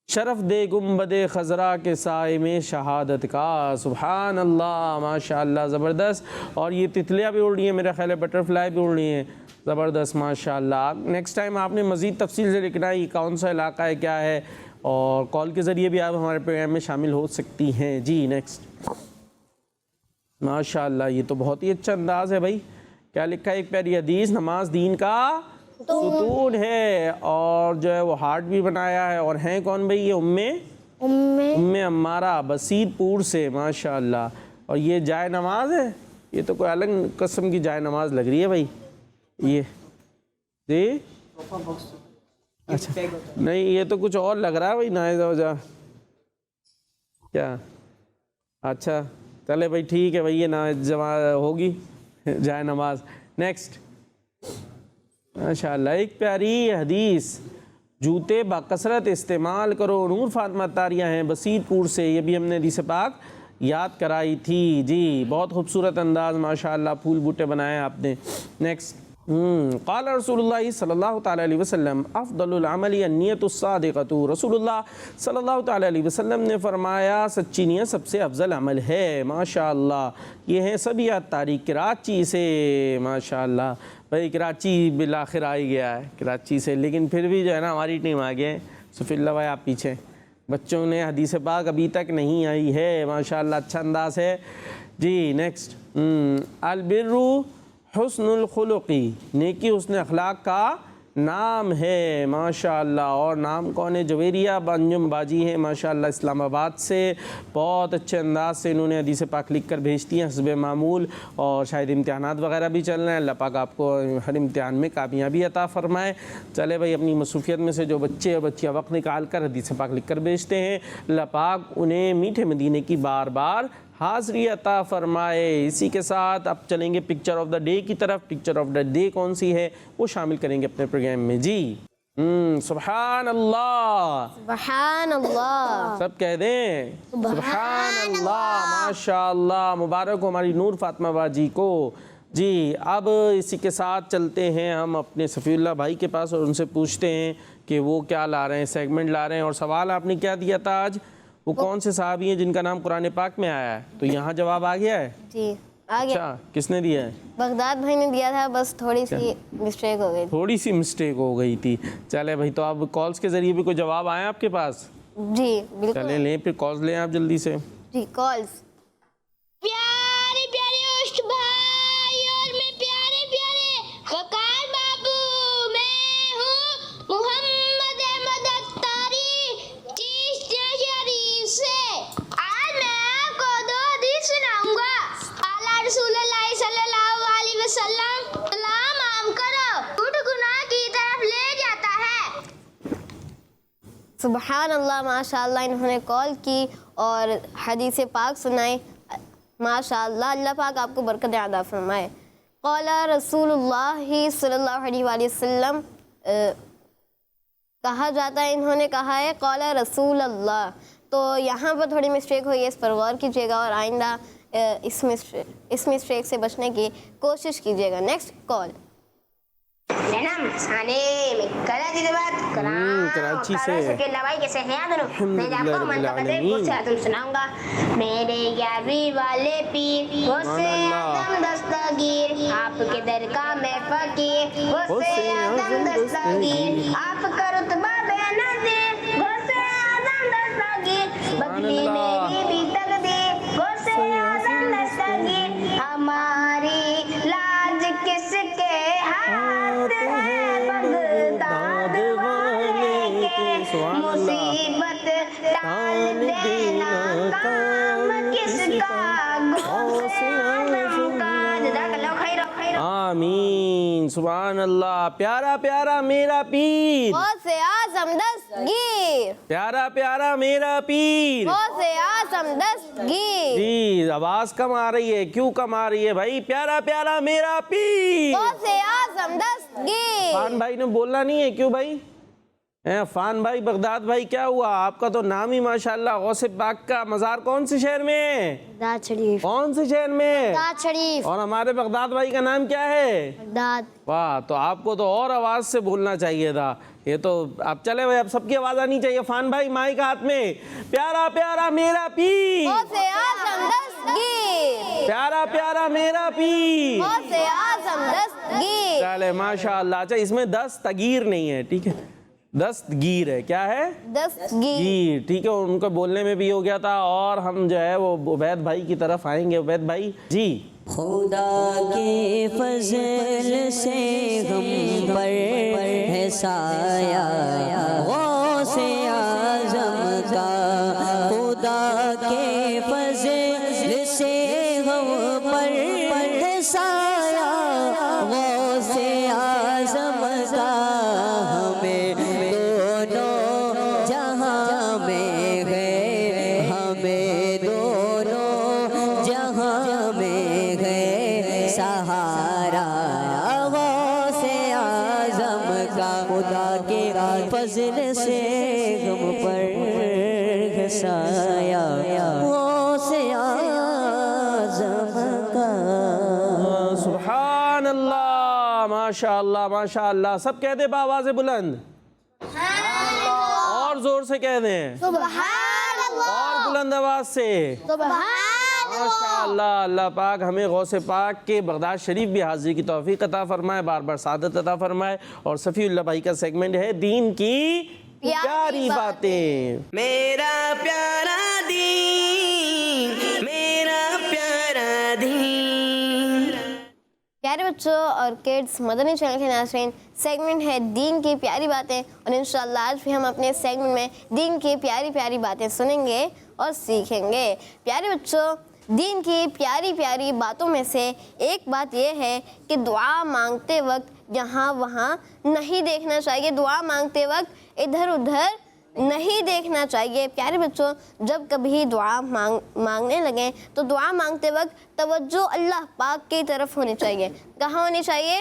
شرف دے گنبد خضرا کے سائے میں شہادت کا. سبحان اللہ ماشاء اللہ زبردست. اور یہ تتلیاں بھی اڑ رہی ہیں میرا خیال ہے، بٹر فلائی بھی اڑ رہی ہیں زبردست ماشاء اللہ. نیکسٹ ٹائم آپ نے مزید تفصیل سے لکھنا ہے یہ کون سا علاقہ ہے کیا ہے، اور کال کے ذریعے بھی آپ ہمارے پروگرام میں شامل ہو سکتی ہیں. جی نیکسٹ ماشاء اللہ یہ تو بہت ہی اچھا انداز ہے بھائی. کیا لکھا ہے؟ ایک پیاری حدیث، نماز دین کا ستون ہے، اور جو ہے وہ ہارٹ بھی بنایا ہے. اور ہیں کون بھائی؟ یہ ام امارہ بسیط پور سے ماشاء اللہ. اور یہ جائے نماز ہے، یہ تو کوئی الگ قسم کی جائے نماز لگ رہی ہے بھائی. یہ جی اچھا نہیں یہ تو کچھ اور لگ رہا ہے بھائی. نائزہ ہو جا کیا؟ اچھا چلے بھائی ٹھیک ہے بھائی، یہ جمع ہوگی جائے نماز. نیکسٹ ماشاء اللہ ایک پیاری حدیث، جوتے باکثرت استعمال کرو. نور فاطمہ تاریہ ہیں بسیط پور سے، یہ بھی ہم نے حدیث پاک یاد کرائی تھی. جی بہت خوبصورت انداز ماشاء اللہ، پھول بوٹے بنائے آپ نے. نیکسٹ قال رسول اللہ صلی اللہ تعالیٰ علیہ وسلم افضل العمل النیت الصادقۃ. رسول اللہ صلی اللہ تعالیٰ علیہ وسلم نے فرمایا سچی نیت سب سے افضل عمل ہے ماشاء اللہ. یہ ہیں سبھی تاریخ کراچی سے ماشاء اللہ. بھائی کراچی بالآخر آ ہی گیا ہے کراچی سے، لیکن پھر بھی جو ہے نا ہماری ٹیم آگے ہے. صفی اللہ بھائی آپ پیچھے، بچوں نے حدیث پاک ابھی تک نہیں آئی ہے ماشاء اللہ. اچھا انداز ہے. جی نیکسٹ البر حسن الخلقی، نیکی حسن اخلاق کا نام ہے ماشاء اللہ. اور نام کون ہے؟ جویریہ انجم باجی ہیں ماشاء اللہ اسلام آباد سے. بہت اچھے انداز سے انہوں نے حدیث پاک لکھ کر بھیجتی ہیں حسب معمول. اور شاید امتحانات وغیرہ بھی چل رہے ہیں، اللہ پاک آپ کو ہر امتحان میں کامیابی عطا فرمائے. چلے بھائی اپنی مصروفیت میں سے جو بچے اور بچیاں وقت نکال کر حدیث پاک لکھ کر بھیجتے ہیں، اللہ پاک انہیں میٹھے مدینے کی بار بار حاضری عطا فرمائے. اسی کے ساتھ اب چلیں گے پکچر آف دا ڈے کی طرف. پکچر آف دا ڈے کون سی ہے وہ شامل کریں گے اپنے پروگرام میں. جی سبحان اللہ سبحان اللہ، سب کہہ دیں سبحان اللہ ماشاء اللہ. مبارک ہو ہماری نور فاطمہ باجی کو. جی اب اسی کے ساتھ چلتے ہیں ہم اپنے صفی اللہ بھائی کے پاس اور ان سے پوچھتے ہیں کہ وہ کیا لا رہے ہیں، سیگمنٹ لا رہے ہیں. اور سوال آپ نے کیا دیا تھا آج؟ وہ کون سے صحابی ہیں جن کا نام قرآن پاک میں آیا ہے؟ تو یہاں جواب آ گیا ہے. جی آ گیا. اچھا کس نے دیا ہے؟ بغداد بھائی نے دیا تھا، بس تھوڑی سی مسٹیک ہو گئی تھی. تھوڑی سی مسٹیک ہو گئی تھی. چلے بھائی تو اب کالز کے ذریعے بھی کوئی جواب آیا آپ کے پاس؟ جی بالکل. چلیں لیں پھر کالز لیں آپ جلدی سے. جی کالز. پیارے پیارے اشک بھائی اور میں پیارے پیارے وقار بابو، میں ہوں محمد احمد اتاری چیشتیہ شریف سے. آج میں آپ کو 2 حدیث سناؤں گا. اعلیٰ رسول اللہ صلی اللہ علیہ وسلم سلام عام کرو، جھوٹ گناہ کی طرف لے جاتا ہے. سبحان اللہ ماشاء اللہ، انہوں نے کال کی اور حدیث پاک سنائی ماشاء اللہ. اللہ پاک آپ کو برکت عطا فرمائے. قال رسول اللہ صلی اللہ علیہ وآلہ وسلم کہا جاتا ہے، انہوں نے کہا ہے قال رسول اللہ، تو یہاں پر تھوڑی مسٹیک ہوئی ہے، اس پر غور کیجیے گا اور آئندہ اس مسٹیک سے بچنے کی کوشش کیجیے گا. Next call. کراچی سے سناؤں گا. میرے یاری والے پیر غوث اعظم دستگیر، آپ کے در کا میں فقیر غوث اعظم دستگیر، آپ کا رتبہ بے نظیر غوث اعظم دستگیر، بدلی میری بھی تقدیر غوث اعظم دستگیر. ہماری لاج کس کے ہاتھ ہے، بغداد والے کے مصیبت ٹال دینا کام کس کا، غوث اعظم کا. جزاک اللہ خیر. آمین. سبحان اللہ. پیارا پیارا میرا پیر، غوث اعظم دستگیر، پیارا پیارا میرا پیر. غوث اعظم دستگیر، جی آواز کم آ رہی ہے، کیوں کم آ رہی ہے بھائی؟ پیارا پیارا میرا پیر. غوث اعظم دستگیر. عفان بھائی نے بولنا نہیں ہے، کیوں بھائی؟ عفان بھائی، بغداد بھائی، کیا ہوا؟ آپ کا تو نام ہی ماشاءاللہ. غوث پاک کا مزار کون سے شہر میں ہے؟ بغداد شریف. کون سے شہر میں؟ بغداد شریف. اور ہمارے بغداد بھائی کا نام کیا ہے؟ بغداد. واہ، تو آپ کو تو اور آواز سے بولنا چاہیے تھا. یہ تو اب چلے بھائی، اب سب کی آواز آنی چاہیے. عفان بھائی مائک ہاتھ میں. پیارا پیارا میرا پیر، غوث اعظم دستگیر، پیارا پیارا میرا پیر. غوث اعظم دستگیر. چلے ماشاءاللہ. اچھا، اس میں دستگیر نہیں ہے، ٹھیک ہے، دستگیر ہے. کیا ہے؟ دستگیر. گیر. ٹھیک ہے، ان کو بولنے میں بھی ہو گیا تھا. اور ہم جو ہے وہ عبید بھائی کی طرف آئیں گے. عبید بھائی جی. خدا کے فضل سے ہم پر ہے سایہ غوث اعظم کا، خدا کے فضل سے ہم پر ہے سایہ غوث اعظم کا. ہمیں دونوں جہاں میں گئے، ہمیں دونوں جہاں میں گئے سہارا غوث اعظم کا. خدا کے فضل سے ہم پر ہے سایہ غوث اعظم کا. سبحان اللہ، ماشاءاللہ ماشاءاللہ. سب کہہ دیں بآواز بلند، اور زور سے کہہ دیں، سبحان اللہ. اور بلند آواز سے. ماشاءاللہ. اللہ پاک ہمیں غوث پاک کے بغداد شریف بھی حاضری کی توفیق عطا فرمائے، بار بار سعادت عطا فرمائے. اور صفی اللہ بھائی کا سیگمنٹ ہے دین کی پیاری باتیں. میرا پیارا دین، میرا پیارا دین. پیارے بچوں اور کڈس، مدنی چینل کے ناظرین، سیگمنٹ ہے دین کی پیاری باتیں، اور انشاءاللہ آج بھی ہم اپنے سیگمنٹ میں دین کی پیاری پیاری باتیں سنیں گے اور سیکھیں گے. پیارے بچوں، دین کی پیاری پیاری باتوں میں سے ایک بات یہ ہے کہ دعا مانگتے وقت یہاں وہاں نہیں دیکھنا چاہیے. دعا مانگتے وقت ادھر ادھر نہیں دیکھنا چاہیے. پیارے بچوں، جب کبھی دعا مانگنے لگیں تو دعا مانگتے وقت توجہ اللہ پاک کی طرف ہونی چاہیے. کہاں ہونی چاہیے؟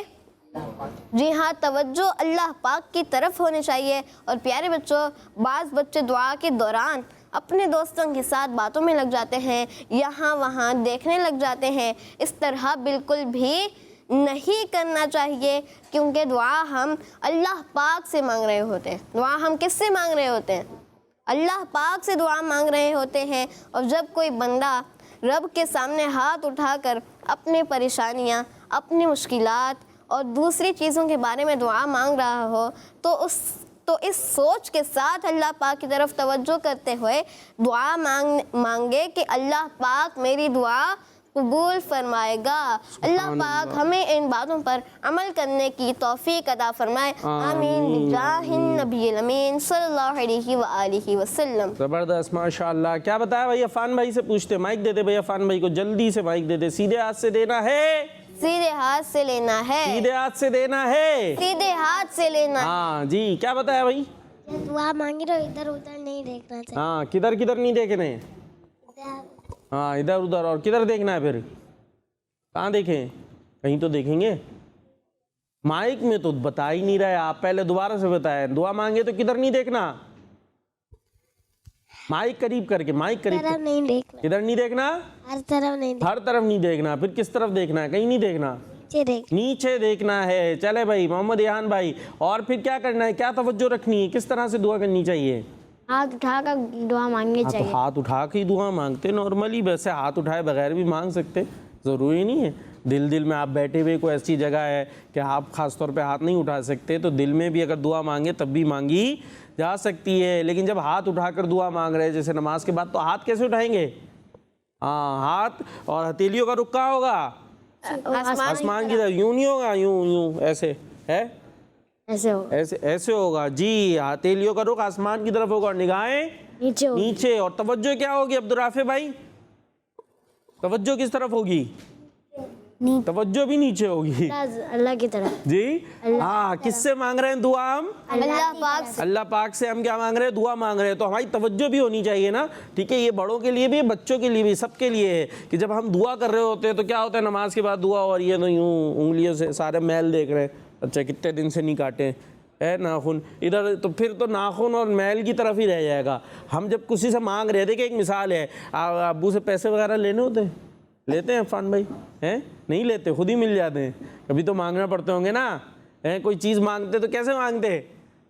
جی ہاں، توجہ اللہ پاک کی طرف ہونی چاہیے. اور پیارے بچوں، بعض بچے دعا کے دوران اپنے دوستوں کے ساتھ باتوں میں لگ جاتے ہیں، یہاں وہاں دیکھنے لگ جاتے ہیں. اس طرح بالکل بھی نہیں کرنا چاہیے، کیونکہ دعا ہم اللہ پاک سے مانگ رہے ہوتے ہیں. دعا ہم کس سے مانگ رہے ہوتے ہیں؟ اللہ پاک سے دعا مانگ رہے ہوتے ہیں. اور جب کوئی بندہ رب کے سامنے ہاتھ اٹھا کر اپنی پریشانیاں، اپنی مشکلات اور دوسری چیزوں کے بارے میں دعا مانگ رہا ہو تو اس سوچ کے ساتھ اللہ پاک کی طرف توجہ کرتے ہوئے دعا مانگے کہ اللہ پاک میری دعا قبول فرمائے گا. اللہ پاک ہمیں ان باتوں پر عمل کرنے کی توفیق عطا فرمائے. آمین بجاہ النبی الامین صلی اللہ علیہ وآلہ وسلم. زبردست، ماشاءاللہ. کیا بتایا بھائی؟ عفان بھائی سے پوچھتے. مائک دے دے بھائی، عفان بھائی کو جلدی سے مائک دے دے. سیدھے ہاتھ سے دینا ہے، سیدھے ہاتھ سے لینا ہے، سیدھے ہاتھ سے دینا ہے، سیدھے ہاتھ سے لینا ہے. ہاں جی. کیا بتایا بھائی؟ دعا مانگی تو ادھر ادھر نہیں دیکھنا چاہیے. ہاں، کدھر کدھر نہیں دیکھنے؟ ہاں، ادھر ادھر. اور کدھر دیکھنا ہے پھر؟ کہاں دیکھیں؟ کہیں تو دیکھیں گے. مائک میں تو بتا ہی نہیں رہے آپ. پہلے دوبارہ سے بتائیں. دعا مانگے تو کدھر نہیں دیکھنا؟ مائک قریب کر کے، مائک قریب کر کے. نہیں دیکھنا، کدھر نہیں دیکھنا؟ ہر طرف نہیں ہر طرف نہیں دیکھنا. پھر کس طرف دیکھنا ہے؟ کہیں نہیں دیکھنا، دیکھ. نیچے دیکھنا ہے. چلے بھائی محمد یحان بھائی، اور پھر کیا کرنا ہے؟ کیا توجہ رکھنی ہے؟ کس طرح سے دعا کرنی چاہیے؟ ہاتھ اٹھا کر دعا مانگنی تو چاہیے. ہاتھ اٹھا کے ہی دعا مانگتے نارملی، ویسے ہاتھ اٹھائے بغیر بھی مانگ سکتے، ضروری نہیں ہے. دل میں آپ بیٹھے ہوئے کوئی ایسی جگہ ہے کہ آپ خاص طور پہ ہاتھ نہیں اٹھا سکتے، تو دل میں بھی اگر دعا مانگے تب بھی مانگی جا سکتی ہے. لیکن جب ہاتھ اٹھا کر دعا مانگ رہے جیسے نماز کے بعد، تو ہاتھ کیسے اٹھائیں گے؟ ہاں، ہاتھ اور ہتھیلیوں کا رخ کہاں ہوگا؟ آسمان کی طرف. یوں نہیں ہوگا، یوں ایسے ہے، ایسے ہو، ایسے ہوگا جی. ہتھیلیوں کا رخ آسمان کی طرف ہوگا اور نگاہیں نیچے ہو. نیچے. اور توجہ کیا ہوگی عبدالرافع بھائی؟ توجہ کس طرف ہوگی؟ توجہ بھی نیچے ہوگی اللہ کی طرف. جی. ہاں، کس سے مانگ رہے ہیں دعا ہم؟ اللہ پاک سے. اللہ پاک سے ہم کیا مانگ رہے ہیں؟ دعا مانگ رہے ہیں. تو ہماری توجہ بھی ہونی چاہیے نا. ٹھیک ہے، یہ بڑوں کے لیے بھی، بچوں کے لیے بھی، سب کے لیے ہے کہ جب ہم دعا کر رہے ہوتے ہیں تو کیا ہوتا ہے؟ نماز کے بعد دعا ہو رہی ہے تو یوں انگلیوں سے سارے میل دیکھ رہے ہیں. اچھا، کتنے دن سے نہیں کاٹے ہے ناخن ادھر، تو پھر تو ناخن اور میل کی طرف ہی رہ جائے گا. ہم جب کسی سے مانگ رہے تھے کہ ایک مثال ہے، ابو سے پیسے وغیرہ لینے ہوتے ہیں، لیتے ہیں عفان بھائی؟ ہیں؟ نہیں لیتے، خود ہی مل جاتے ہیں. کبھی تو مانگنا پڑتے ہوں گے نا. کوئی چیز مانگتے تو کیسے مانگتے؟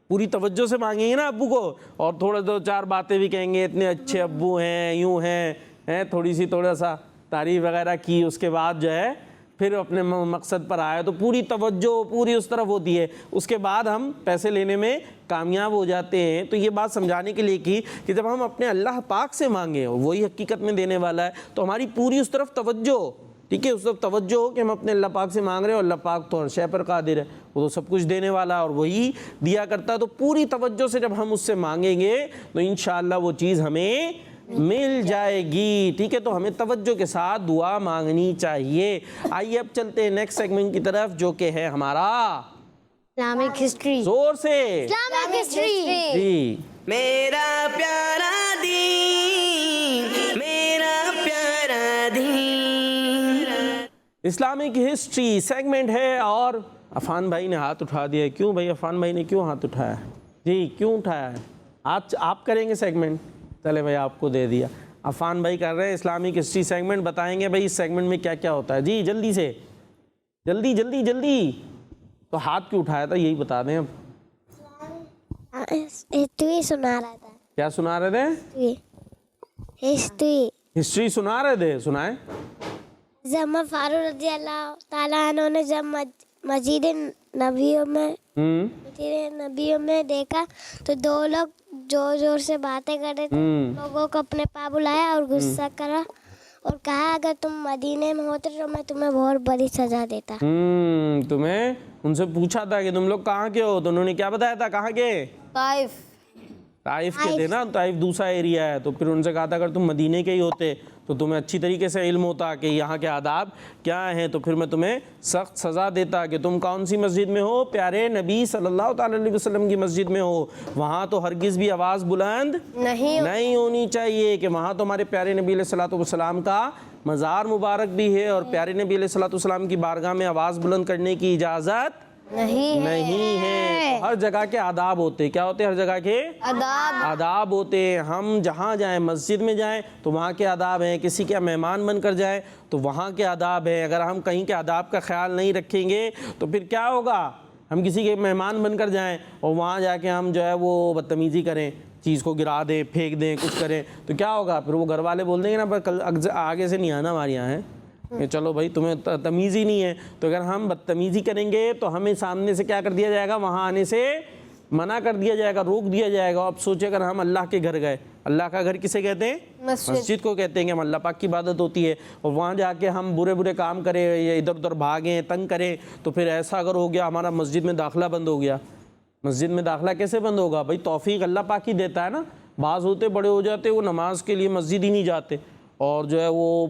پوری توجہ سے مانگیں گے نا ابو کو، اور تھوڑا دو چار باتیں بھی کہیں گے، اتنے اچھے ابو ہیں، یوں ہیں، تھوڑا سا تعریف وغیرہ کی. اس کے بعد جو ہے پھر اپنے مقصد پر آئے تو پوری توجہ پوری اس طرف ہوتی ہے. اس کے بعد ہم پیسے لینے میں کامیاب ہو جاتے ہیں. تو یہ بات سمجھانے کے لیے کی کہ جب ہم اپنے اللہ پاک سے مانگیں اور وہی حقیقت میں دینے والا ہے، تو ہماری پوری اس طرف توجہ، ٹھیک ہے، اس طرف توجہ ہو کہ ہم اپنے اللہ پاک سے مانگ رہے ہیں. اور اللہ پاک تو ہر شے پر قادر ہے، وہ تو سب کچھ دینے والا اور وہی دیا کرتا ہے. تو پوری توجہ سے جب ہم اس سے مانگیں گے تو انشاءاللہ وہ چیز ہمیں مل جائے گی. ٹھیک ہے، تو ہمیں توجہ کے ساتھ دعا مانگنی چاہیے. آئیے اب چلتے ہیں نیکسٹ سیگمنٹ کی طرف، جو کہ ہے ہمارا اسلامک ہسٹری. زور سے اسلامک ہسٹری. جی. میرا پیارا دین، میرا پیارا دین. اسلامک ہسٹری سیگمنٹ ہے. اور عفان بھائی نے ہاتھ اٹھا دیا. کیوں بھائی؟ عفان بھائی نے کیوں ہاتھ اٹھایا جی؟ کیوں اٹھایا ہے؟ آپ کریں گے سیگمنٹ؟ چلے بھائی، آپ کو دے دیا. عفان بھائی کر رہے ہیں اسلامک ہسٹری سیگمنٹ. بتائیں گے بھائی اس سیگمنٹ میں کیا کیا ہوتا ہے؟ جی جلدی سے، جلدی جلدی جلدی. تو ہاتھ کیوں اٹھایا تھا یہی بتا دیں. اب ہسٹری سنا رہا تھا. کیا سنا رہے تھے؟ ہسٹری سنا رہے تھے. سنائیں. عمر فاروق رضی اللہ تعالیٰ عنہ نے جب مسجد نبیوں میں دیکھا تو دو لوگ زور زور سے باتیں کر رہے تھے. لوگوں کو اپنے پاس بلایا اور غصہ کرا اور کہا اگر تم مدینے میں ہوتے تو میں تمہیں بہت بڑی سزا دیتا. تمہیں ان سے پوچھا تھا کہ تم لوگ کہاں کے ہو، تو انہوں نے کیا بتایا تھا؟ کہاں کے؟ طائف کے تھے نا. طائف دوسرا ایریا ہے. تو پھر ان سے کہا تھا اگر تم مدینے کے ہی ہوتے تو تمہیں اچھی طریقے سے علم ہوتا کہ یہاں کے آداب کیا ہیں، تو پھر میں تمہیں سخت سزا دیتا. کہ تم کون سی مسجد میں ہو؟ پیارے نبی صلی اللہ تعالی علیہ وسلم کی مسجد میں ہو. وہاں تو ہرگز بھی آواز بلند نہیں ہونی چاہیے، کہ وہاں تو ہمارے پیارے نبی علیہ الصلوۃ والسلام کا مزار مبارک بھی ہے، اور پیارے نبی علیہ الصلوۃ والسلام کی بارگاہ میں آواز بلند کرنے کی اجازت نہیں ہے. ہر جگہ کے آداب ہوتے. کیا ہوتے؟ ہر جگہ کے آداب ہوتے. ہم جہاں جائیں، مسجد میں جائیں تو وہاں کے آداب ہیں. کسی کے مہمان بن کر جائیں تو وہاں کے آداب ہیں. اگر ہم کہیں کے آداب کا خیال نہیں رکھیں گے تو پھر کیا ہوگا؟ ہم کسی کے مہمان بن کر جائیں اور وہاں جا کے ہم جو ہے وہ بدتمیزی کریں، چیز کو گرا دیں، پھینک دیں، کچھ کریں، تو کیا ہوگا؟ پھر وہ گھر والے بول دیں گے نا بس کل آگے سے نہیں آنا ہمارے یہاں ہے، کہ چلو بھائی تمہیں تمیز ہی نہیں ہے. تو اگر ہم بدتمیزی کریں گے تو ہمیں سامنے سے کیا کر دیا جائے گا؟ وہاں آنے سے منع کر دیا جائے گا، روک دیا جائے گا. اب سوچے اگر ہم اللہ کے گھر گئے، اللہ کا گھر کسے کہتے ہیں؟ مسجد کو کہتے ہیں، کہ ہم اللہ پاک کی عبادت ہوتی ہے، اور وہاں جا کے ہم برے کام کریں یا ادھر ادھر بھاگیں، تنگ کریں، تو پھر ایسا اگر ہو گیا ہمارا مسجد میں داخلہ بند ہو گیا. مسجد میں داخلہ کیسے بند ہوگا بھائی؟ توفیق اللہ پاک ہی دیتا ہے نا. بعض ہوتے بڑے ہو جاتے وہ نماز کے لیے مسجد ہی نہیں جاتے، اور جو ہے وہ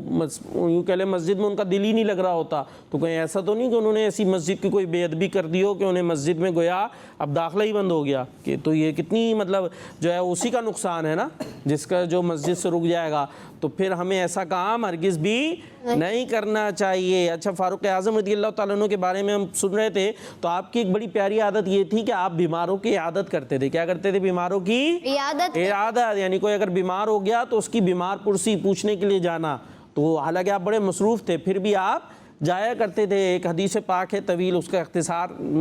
یوں کہہ لیں مسجد میں ان کا دل ہی نہیں لگ رہا ہوتا. تو کہیں ایسا تو نہیں کہ انہوں نے ایسی مسجد کی کوئی بے ادبی کر دی ہو کہ انہیں مسجد میں گویا اب داخلہ ہی بند ہو گیا؟ کہ تو یہ کتنی مطلب جو ہے اسی کا نقصان ہے نا، جس کا جو مسجد سے رک جائے گا. تو پھر ہمیں ایسا کام ہرگز بھی نہیں کرنا چاہیے. اچھا فاروق اعظم رضی اللہ تعالیٰ عنہ کے بارے میں ہم سن رہے تھے, تو آپ کی ایک بڑی پیاری عادت یہ تھی کہ آپ بیماروں کی عیادت کرتے تھے. کیا کرتے تھے؟ بیماروں کی عیادت. یعنی کوئی اگر بیمار ہو گیا تو اس کی بیمار پرسی پوچھنے کے لیے جانا. تو حالانکہ آپ بڑے مصروف تھے پھر بھی آپ جایا کرتے تھے. ایک حدیث پاک ہے طویل, اس کا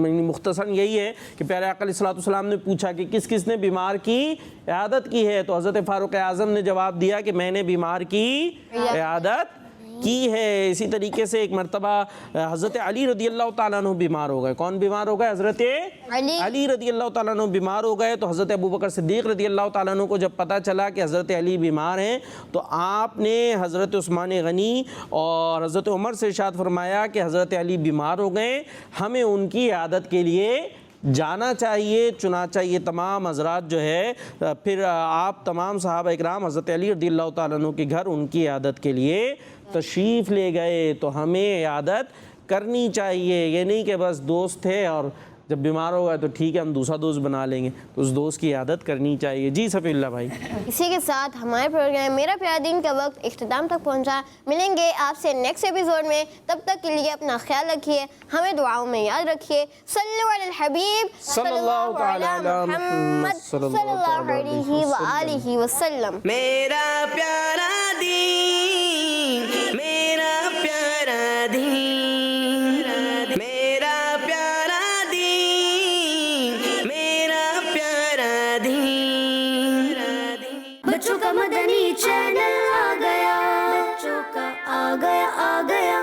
مختصر یہی ہے کہ پیارے آقا علیہ الصلوۃ والسلام نے پوچھا کہ کس کس نے بیمار کی عیادت کی ہے, تو حضرت فاروق اعظم نے جواب دیا کہ میں نے بیمار کی عیادت کی ہے. اسی طریقے سے ایک مرتبہ حضرت علی رضی اللہ تعالیٰ عنہ بیمار ہو گئے. کون بیمار ہو گئے؟ حضرت علی رضی اللہ تعالیٰ عنہ بیمار ہو گئے. تو حضرت ابوبکر صدیق رضی اللہ تعالیٰ عنہ کو جب پتہ چلا کہ حضرت علی بیمار ہیں, تو آپ نے حضرت عثمان غنی اور حضرت عمر سے ارشاد فرمایا کہ حضرت علی بیمار ہو گئے, ہمیں ان کی عیادت کے لیے جانا چاہیے. چنانچہ یہ تمام حضرات جو ہے پھر آپ تمام صحابہ اکرام حضرت علی رضی اللہ تعالیٰ عنہ کے گھر ان کی عیادت کے لیے تشریف لے گئے. تو ہمیں عیادت کرنی چاہیے, یہ نہیں کہ بس دوست تھے اور جب بیمار ہو گئے تو ٹھیک ہے ہم دوسرا دوست بنا لیں گے, تو اس دوست کی عیادت کرنی چاہیے. جی صفی اللہ بھائی. اسی کے ساتھ ہمارے پروگرام میرا پیارا دین کا وقت اختتام تک پہنچا. ملیں گے آپ سے نیکسٹ ایپیسوڈ میں, تب تک کے لیے اپنا خیال رکھیے, ہمیں دعاؤں میں یاد رکھیے. صلو علی الحبیب صلی اللہ علی محمد صلی اللہ علیہ وآلہ وسلم. میرا پیارا دین, میرا پیارا دین, میرا پیارا دین, میرا پیارا دین. بچوں کا مدنی چینل آ گیا, بچوں کا آ گیا.